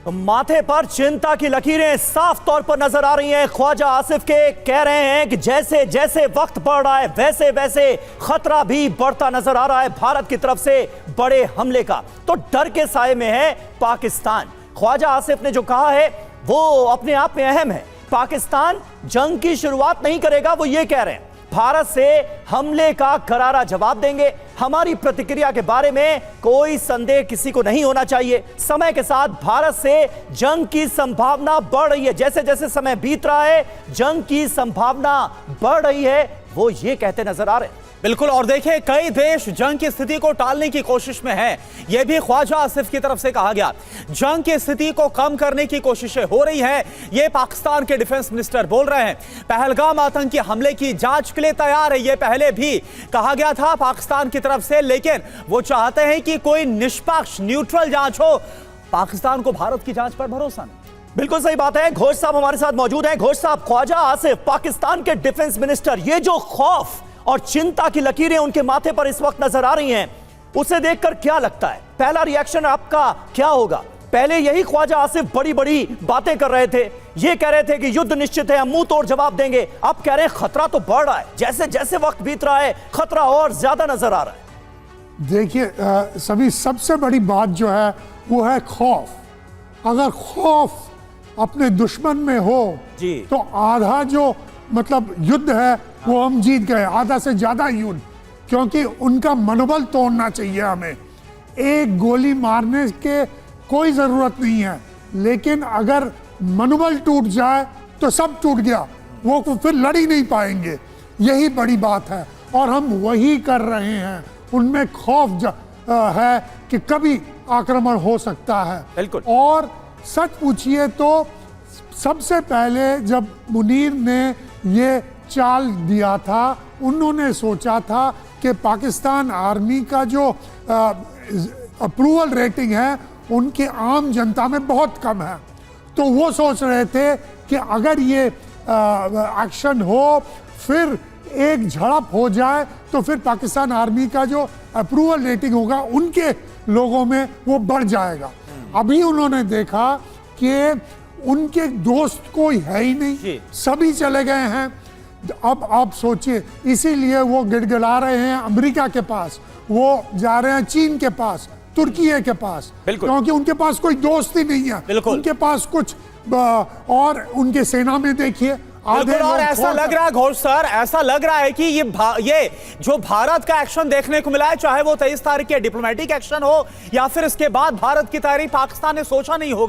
माथे पर चिंता की लकीरें साफ तौर पर नजर आ रही हैं। ख्वाजा आसिफ के कह रहे हैं कि जैसे जैसे वक्त बढ़ रहा है वैसे वैसे खतरा भी बढ़ता नजर आ रहा है भारत की तरफ से बड़े हमले का। तो डर के साए में है पाकिस्तान। ख्वाजा आसिफ ने जो कहा है वो अपने आप में अहम है। पाकिस्तान जंग की शुरुआत नहीं करेगा, वो ये कह रहे हैं भारत से हमले का करारा जवाब देंगे। हमारी प्रतिक्रिया के बारे में कोई संदेह किसी को नहीं होना चाहिए। समय के साथ भारत से जंग की संभावना बढ़ रही है। जैसे जैसे समय बीत रहा है जंग की संभावना बढ़ रही है, वो ये कहते नजर आ रहे हैं। बिल्कुल। और देखिए कई देश जंग की स्थिति को टालने की कोशिश में हैं। यह भी ख्वाजा आसिफ की तरफ से कहा गया। जंग की स्थिति को कम करने की कोशिशें हो रही हैं, यह पाकिस्तान के डिफेंस मिनिस्टर बोल रहे हैं। पहलगाम आतंकी हमले की जांच के लिए तैयार है, यह पहले भी कहा गया था पाकिस्तान की तरफ से, लेकिन वो चाहते हैं कि कोई निष्पक्ष न्यूट्रल जांच हो। पाकिस्तान को भारत की जांच पर भरोसा नहीं। बिल्कुल सही बात है। घोष साहब हमारे साथ मौजूद हैं। घोष साहब, ख्वाजा आसिफ पाकिस्तान के डिफेंस मिनिस्टर, ये जो खौफ और चिंता की लकीरें उनके माथे पर इस वक्त नजर आ रही हैं, उसे देखकर क्या लगता है? पहला रिएक्शन आपका क्या होगा? पहले यही ख्वाजा आसिफ बड़ी बड़ी बातें कर रहे थे, ये कह रहे थे कि युद्ध निश्चित है, हम मुंह तोड़ जवाब देंगे। अब कह रहे हैं खतरा तो बढ़ रहा है, जैसे जैसे वक्त बीत रहा है खतरा और ज्यादा नजर आ रहा है। देखिए सभी सबसे बड़ी बात जो है वो है खौफ। अगर खौफ अपने दुश्मन में हो जी, तो आधा जो मतलब युद्ध है वो हम जीत गए, आधा से ज्यादा युद्ध। क्योंकि उनका मनोबल तोड़ना चाहिए हमें। एक गोली मारने के कोई जरूरत नहीं है, लेकिन अगर मनोबल टूट जाए तो सब टूट गया, वो फिर लड़ ही नहीं पाएंगे। यही बड़ी बात है और हम वही कर रहे हैं। उनमें खौफ है कि कभी आक्रमण हो सकता है। बिल्कुल। और सच पूछिए तो सबसे पहले जब मुनीर ने ये चाल दिया था, उन्होंने सोचा था कि पाकिस्तान आर्मी का जो अप्रूवल रेटिंग है उनके आम जनता में बहुत कम है। तो वो सोच रहे थे कि अगर ये एक्शन हो, फिर एक झड़प हो जाए, तो फिर पाकिस्तान आर्मी का जो अप्रूवल रेटिंग होगा उनके लोगों में वो बढ़ जाएगा। अभी उन्होंने देखा कि उनके दोस्त कोई है ही नहीं, सभी चले गए हैं। अब आप सोचिए, इसीलिए वो गिड़गिड़ा रहे हैं अमेरिका के पास, वो जा रहे हैं चीन के पास, तुर्की के पास, क्योंकि उनके पास कोई दोस्त ही नहीं है। उनके पास कुछ और उनके सेना में देखिए और ऐसा लग रहा है घोष सर, ऐसा लग रहा है कि ये जो भारत का एक्शन देखने को मिला है, चाहे वो 23 तारीख के डिप्लोमेटिक एक्शन हो या फिर इसके बाद भारत की तैयारी, पाकिस्तान ने सोचा नहीं होगा